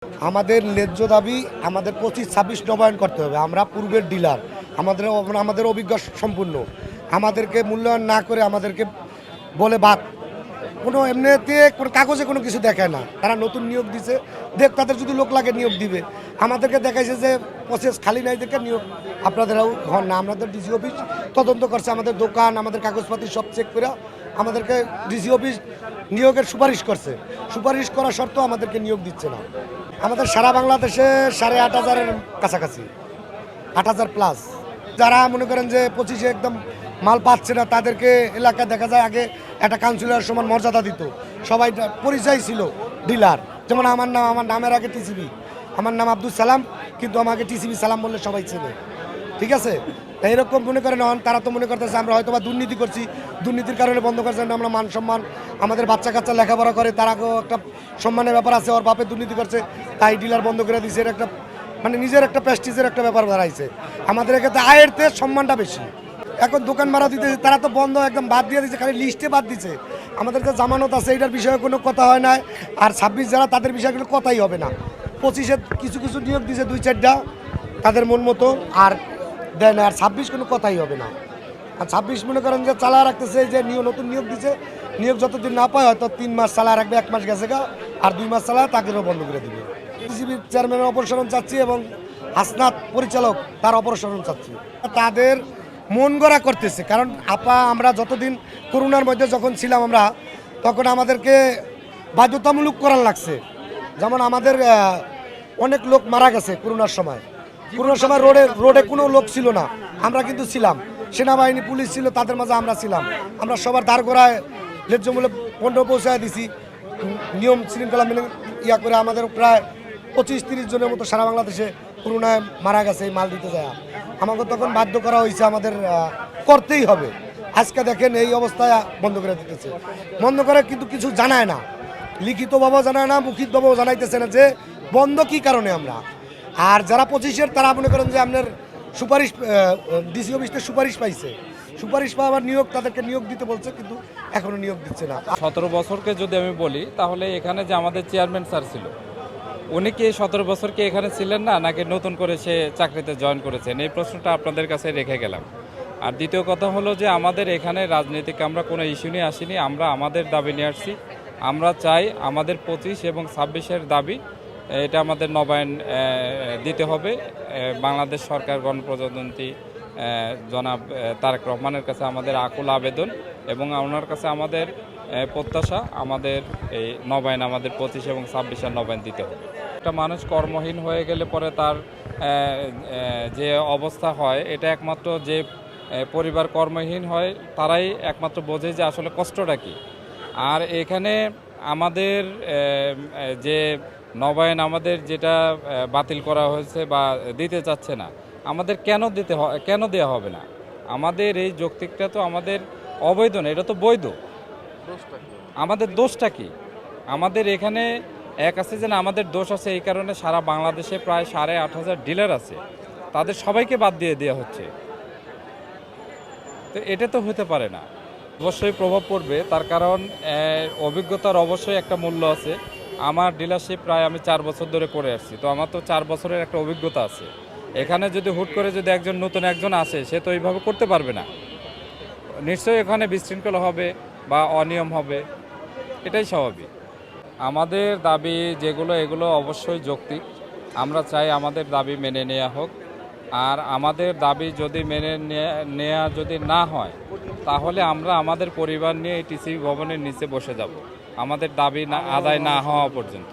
আমাদের ন্যায্য দাবি আমাদের 25-26 নবায়ন করতে হবে। আমরা পূর্বের ডিলার, আমাদের অভিজ্ঞ সম্পূর্ণ, আমাদেরকে মূল্যায়ন না করে আমাদেরকে বলে বাদ কোনো এমনিতে কোনো কাগজে কোনো কিছু দেখায় না। তারা নতুন নিয়োগ দিছে, তাদের যদি লোক লাগে নিয়োগ দিবে। আমাদেরকে দেখাইছে যে প্রসেস খালি নাই দেখে নিয়োগ আপনাদেরও হন না। আমাদের ডিসি অফিস তদন্ত করছে, আমাদের দোকান আমাদের কাগজপাতি সব চেক করে আমাদেরকে ডিসি অফিস নিয়োগের সুপারিশ করছে। সুপারিশ করা সত্ত্বেও আমাদেরকে নিয়োগ দিচ্ছে না। আমাদের সারা বাংলাদেশে 8,500-এর কাছাকাছি, 8,000 প্লাস। যারা মনে করেন যে 25-এ একদম মাল পাচ্ছে না, তাদেরকে এলাকায় দেখা যায় আগে একটা কাউন্সিলর সমান মর্যাদা দিত, সবাই পরিচয় ছিল ডিলার। যেমন আমার নামের আগে টিসিবি, আমার নাম আব্দুল সালাম, কিন্তু আমাকে টিসিবি সালাম বললে সবাই চেনে। ঠিক আছে, এইরকম মনে করেন তারা তো মনে করতেছে আমরা হয়তো বা দুর্নীতি করছি, দুর্নীতির কারণে বন্ধ করছে না। আমরা মান সম্মান, আমাদের বাচ্চা কাচ্চা লেখাপড়া করে, তারাকেও একটা সম্মানের ব্যাপার আছে। ওর বাপে দুর্নীতি করছে তাই ডিলার বন্ধ করে দিয়েছে। একটা মানে নিজের একটা প্রেস্টিজের একটা ব্যাপার দাঁড়াইছে। আমাদের এক্ষেত্রে আয়ের থেকে সম্মানটা বেশি। এখন দোকান ভাড়া দিতে তারা তো বন্ধ একদম বাদ দিয়ে দিচ্ছে, খালি লিস্টে বাদ দিচ্ছে। আমাদের যে জামানত আছে এটার বিষয়ে কোনো কথা হয় না। আর 26 যারা তাদের বিষয়ে কোনো কথাই হবে না। 25-এ কিছু কিছু নিয়োগ দিয়েছে 2-4টা তাদের মন মতো, আর দেয় না। আর 26 কোনো কথাই হবে না। আর 26 মনে করেন যে চালা রাখতেছে, যে নতুন নিয়োগ দিচ্ছে, নিয়োগ যতদিন না পায় হয়তো 3 মাস চালা রাখবে, 1 মাস গেছে গা, আর 2 মাস চালা তাকেও বন্ধ করে দিবে। বিসিবির চেয়ারম্যানের অপসারণ চাচ্ছি এবং হাসনাত পরিচালক তার অপসারণ চাচ্ছি। তাদের মন গড়া করতেছে, কারণ আমরা যতদিন করোনার মধ্যে যখন ছিলাম আমরা, তখন আমাদেরকে বাধ্যতামূলক করার লাগছে। যেমন আমাদের অনেক লোক মারা গেছে করোনার সময়। করোনার সময় রোডে কোনো লোক ছিল না, আমরা কিন্তু ছিলাম। সেনাবাহিনী পুলিশ ছিল, তাদের মাঝে আমরা ছিলাম। আমরা সবার দাঁড় করায় ন্যায্য মূল্যে পণ্য পৌঁছায় দিছি, নিয়ম শৃঙ্খলা মেনে করে। আমাদের প্রায় 25-30 জনের মতো সারা বাংলাদেশে করোনায় মারা গেছে এই মাল দিতে যায়। আমাকে তখন বাধ্য করা হয়েছে, আমাদের করতেই হবে। আজকে দেখেন এই অবস্থায় বন্ধ করে দিতেছে। বন্ধ করে কিন্তু কিছু জানায় না, লিখিতভাবেও জানায় না, মৌখিকভাবেও জানাইতেছে না যে বন্ধ কি কারণে আমরা। আর যারা 25-এর তারা মনে করেন যে আপনার সুপারিশ, ডিসি অফিস থেকে সুপারিশ পাইছে, সুপারিশ পাওয়ার নিয়োগ তাদেরকে নিয়োগ দিতে বলছে, কিন্তু এখনো নিয়োগ দিচ্ছে না। 17 বছরকে যদি আমি বলি, তাহলে এখানে যে আমাদের চেয়ারম্যান স্যার ছিল, উনি কি 17 বছর কি এখানে ছিলেন না, নাকি নতুন করে সে চাকরিতে জয়েন করেছেন? এই প্রশ্নটা আপনাদের কাছে রেখে গেলাম। আর দ্বিতীয় কথা হলো যে আমাদের এখানে রাজনৈতিক আমরা কোনো ইস্যু নিয়ে আসিনি, আমরা আমাদের দাবি নিয়ে আসছি। আমরা চাই আমাদের 25 এবং 26-এর দাবি, এটা আমাদের নবায়ন দিতে হবে। বাংলাদেশ সরকার গণপ্রজাতন্ত্রী জনাব তারেক রহমানের কাছে আমাদের আকুল আবেদন, এবং ওনার কাছে আমাদের প্রত্যাশা আমাদের এই নবায়ন, আমাদের 25 এবং 26-এর নবায়ন দিতে হবে। একটা মানুষ কর্মহীন হয়ে গেলে পরে তার যে অবস্থা হয়, এটা একমাত্র যে পরিবার কর্মহীন হয় তারাই একমাত্র বোঝে যে আসলে কষ্টটা কী। আর এখানে আমাদের যে নবায়ন আমাদের যেটা বাতিল করা হয়েছে বা দিতে চাচ্ছে না, আমাদের কেন দেওয়া হবে না? আমাদের এই যৌক্তিকটা তো আমাদের অবৈধ না, এটা তো বৈধ। আমাদের দোষটা কি? আমাদের এখানে এক আছে যে না, আমাদের দোষ আছে এই কারণে সারা বাংলাদেশে প্রায় 8,500 ডিলার আছে, তাদের সবাইকে বাদ দিয়ে দেওয়া হচ্ছে। তো এটা তো হতে পারে না। অবশ্যই প্রভাব পড়বে, তার কারণ অভিজ্ঞতার অবশ্যই একটা মূল্য আছে। আমার ডিলারশিপ প্রায় আমি 4 বছর ধরে করে আসছি, তো আমার তো 4 বছরের একটা অভিজ্ঞতা আছে। এখানে যদি হুট করে যদি নতুন একজন আসে, সে তো এইভাবে করতে পারবে না। নিশ্চয়ই এখানে বিশৃঙ্খলা হবে বা অনিয়ম হবে, এটাই স্বাভাবিক। আমাদের দাবি যেগুলো, এগুলো অবশ্যই যৌক্তিক। আমরা চাই আমাদের দাবি মেনে নেওয়া হোক। আর আমাদের দাবি যদি মেনে নেওয়া যদি না হয়, তাহলে আমরা আমাদের পরিবার নিয়ে এই টিসি ভবনের নিচে বসে যাব, আমাদের দাবি আদায় না হওয়া পর্যন্ত।